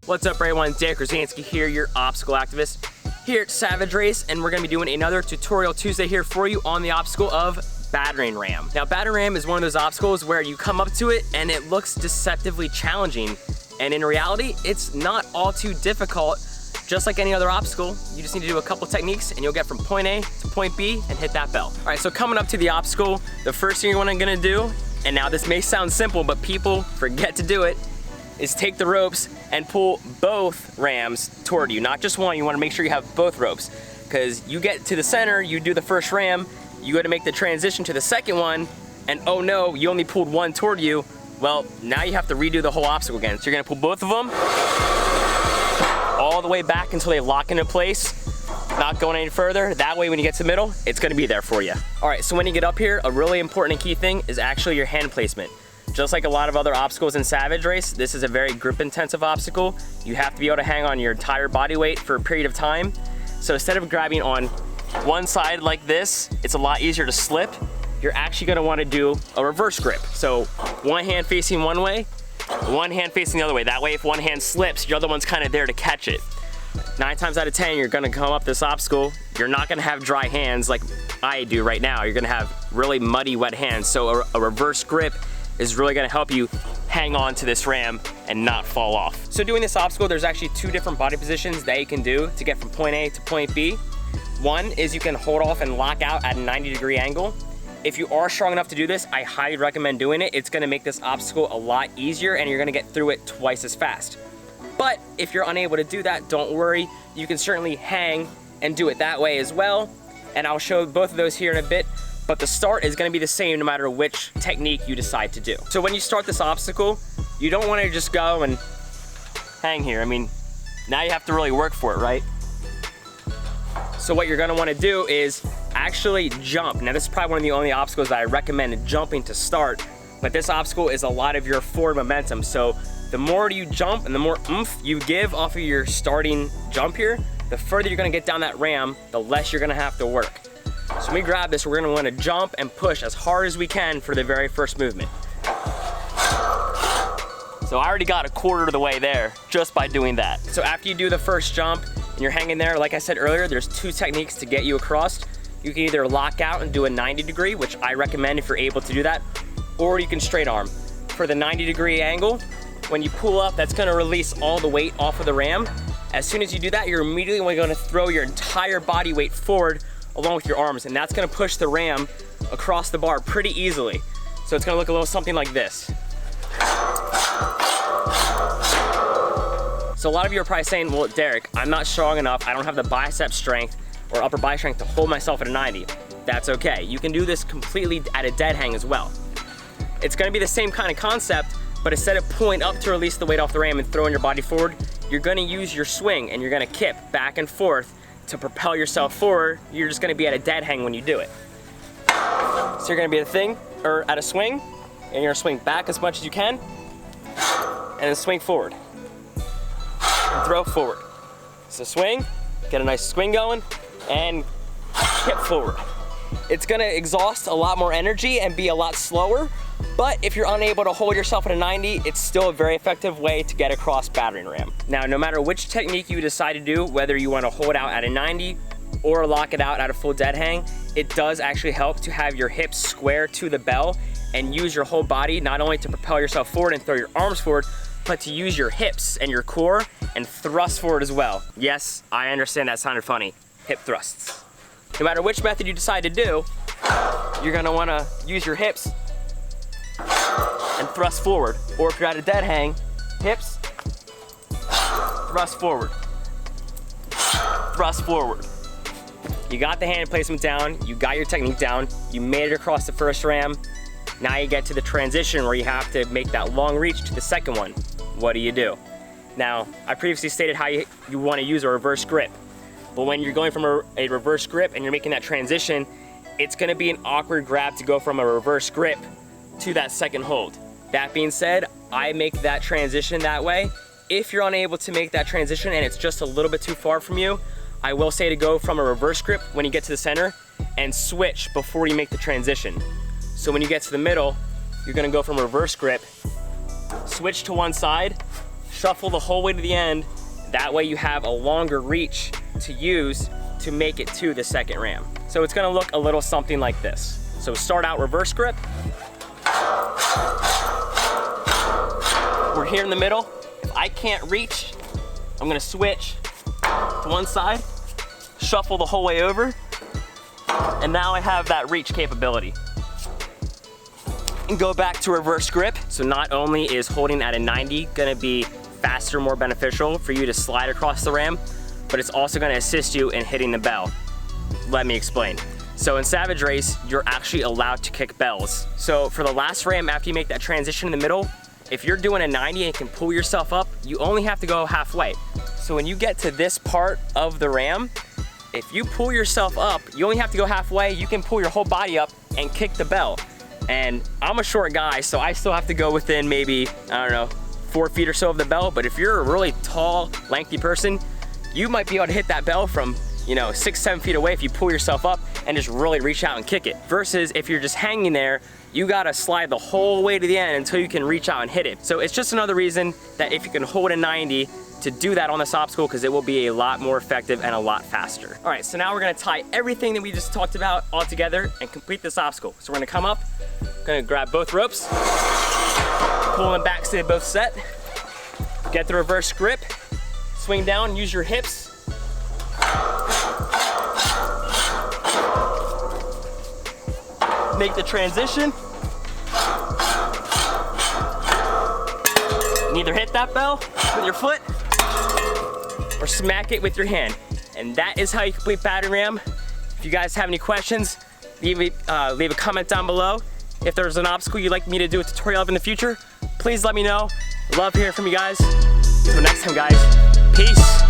What's up everyone, Derek Rosansky here, your obstacle activist here at Savage Race, and we're gonna be doing another tutorial Tuesday here for you on the obstacle of Battering Ram. Now Battering Ram is one of those obstacles where you come up to it and it looks deceptively challenging, and in reality, it's not all too difficult. Just like any other obstacle, you just need to do a couple techniques and you'll get from point A to point B and hit that bell. All right, so coming up to the obstacle, the first thing you're gonna do, and now this may sound simple, but people forget to do it, is take the ropes and pull both rams toward you. Not just one, you wanna make sure you have both ropes. Because you get to the center, you do the first ram, you gotta make the transition to the second one, and oh no, you only pulled one toward you. Well, now you have to redo the whole obstacle again. So you're gonna pull both of them all the way back until they lock into place, not going any further. That way when you get to the middle, it's gonna be there for you. All right, so when you get up here, a really important and key thing is actually your hand placement. Just like a lot of other obstacles in Savage Race, this is a very grip intensive obstacle. You have to be able to hang on your entire body weight for a period of time. So instead of grabbing on one side like this, it's a lot easier to slip. You're actually gonna wanna do a reverse grip. So one hand facing one way, one hand facing the other way. That way if one hand slips, your other one's kind of there to catch it. 9 times out of 10, you're gonna come up this obstacle, you're not gonna have dry hands like I do right now. You're gonna have really muddy, wet hands. So a reverse grip is really gonna help you hang on to this ram and not fall off. So doing this obstacle, there's actually 2 different body positions that you can do to get from point A to point B. One is you can hold off and lock out at a 90-degree angle. If you are strong enough to do this, I highly recommend doing it. It's gonna make this obstacle a lot easier and you're gonna get through it twice as fast. But if you're unable to do that, don't worry. You can certainly hang and do it that way as well. And I'll show both of those here in a bit. But the start is gonna be the same no matter which technique you decide to do. So when you start this obstacle, you don't wanna just go and hang here. I mean, now you have to really work for it, right? So what you're gonna wanna do is actually jump. Now this is probably one of the only obstacles that I recommend jumping to start, but this obstacle is a lot of your forward momentum. So the more you jump and the more oomph you give off of your starting jump here, the further you're gonna get down that ram, the less you're gonna have to work. So when we grab this, we're gonna wanna jump and push as hard as we can for the very first movement. So I already got a quarter of the way there just by doing that. So after you do the first jump and you're hanging there, like I said earlier, there's 2 techniques to get you across. You can either lock out and do a 90-degree, which I recommend if you're able to do that, or you can straight arm. For the 90-degree angle, when you pull up, that's gonna release all the weight off of the ram. As soon as you do that, you're immediately gonna throw your entire body weight forward along with your arms, and that's gonna push the ram across the bar pretty easily. So it's gonna look a little something like this. So a lot of you are probably saying, well, Derek, I'm not strong enough, I don't have the bicep strength or upper body strength to hold myself at a 90. That's okay. You can do this completely at a dead hang as well. It's gonna be the same kind of concept, but instead of pulling up to release the weight off the ram and throwing your body forward, you're gonna use your swing and you're gonna kip back and forth to propel yourself forward. You're just gonna be at a dead hang when you do it. So you're gonna be at a swing, and you're gonna swing back as much as you can, and then swing forward, and throw forward. So swing, get a nice swing going, and kip forward. It's gonna exhaust a lot more energy and be a lot slower, but if you're unable to hold yourself at a 90, it's still a very effective way to get across Battering Ram. Now, no matter which technique you decide to do, whether you wanna hold out at a 90 or lock it out at a full dead hang, it does actually help to have your hips square to the bell and use your whole body, not only to propel yourself forward and throw your arms forward, but to use your hips and your core and thrust forward as well. Yes, I understand that sounded funny, hip thrusts. No matter which method you decide to do, you're gonna wanna use your hips and thrust forward. Or if you're at a dead hang, hips, thrust forward, thrust forward. You got the hand placement down, you got your technique down, you made it across the first ram. Now you get to the transition where you have to make that long reach to the second one. What do? Now, I previously stated how you wanna use a reverse grip. But when you're going from a reverse grip and you're making that transition, it's gonna be an awkward grab to go from a reverse grip to that second hold. That being said, I make that transition that way. If you're unable to make that transition and it's just a little bit too far from you, I will say to go from a reverse grip when you get to the center and switch before you make the transition. So when you get to the middle, you're gonna go from reverse grip, switch to one side, shuffle the whole way to the end. That way you have a longer reach to use to make it to the second ram. So it's gonna look a little something like this. So start out reverse grip. We're here in the middle. If I can't reach, I'm gonna switch to one side, shuffle the whole way over, and now I have that reach capability. And go back to reverse grip. So not only is holding at a 90 gonna be faster, more beneficial for you to slide across the ram, but it's also gonna assist you in hitting the bell. Let me explain. So in Savage Race, you're actually allowed to kick bells. So for the last ram, after you make that transition in the middle, if you're doing a 90 and can pull yourself up, you only have to go halfway. So when you get to this part of the ram, if you pull yourself up, you only have to go halfway, you can pull your whole body up and kick the bell. And I'm a short guy, so I still have to go within maybe, I don't know, 4 feet or so of the bell. But if you're a really tall, lengthy person, you might be able to hit that bell from, 6, 7 feet away if you pull yourself up and just really reach out and kick it. Versus if you're just hanging there, you gotta slide the whole way to the end until you can reach out and hit it. So it's just another reason that if you can hold a 90, to do that on this obstacle, because it will be a lot more effective and a lot faster. All right, so now we're gonna tie everything that we just talked about all together and complete this obstacle. So we're gonna come up, gonna grab both ropes, pull them back so they both set, get the reverse grip, swing down, use your hips, make the transition. And either hit that bell with your foot or smack it with your hand. And that is how you complete Battering Ram. If you guys have any questions, leave a comment down below. If there's an obstacle you'd like me to do a tutorial of in the future, please let me know. Love hearing from you guys. Until next time, guys. Peace.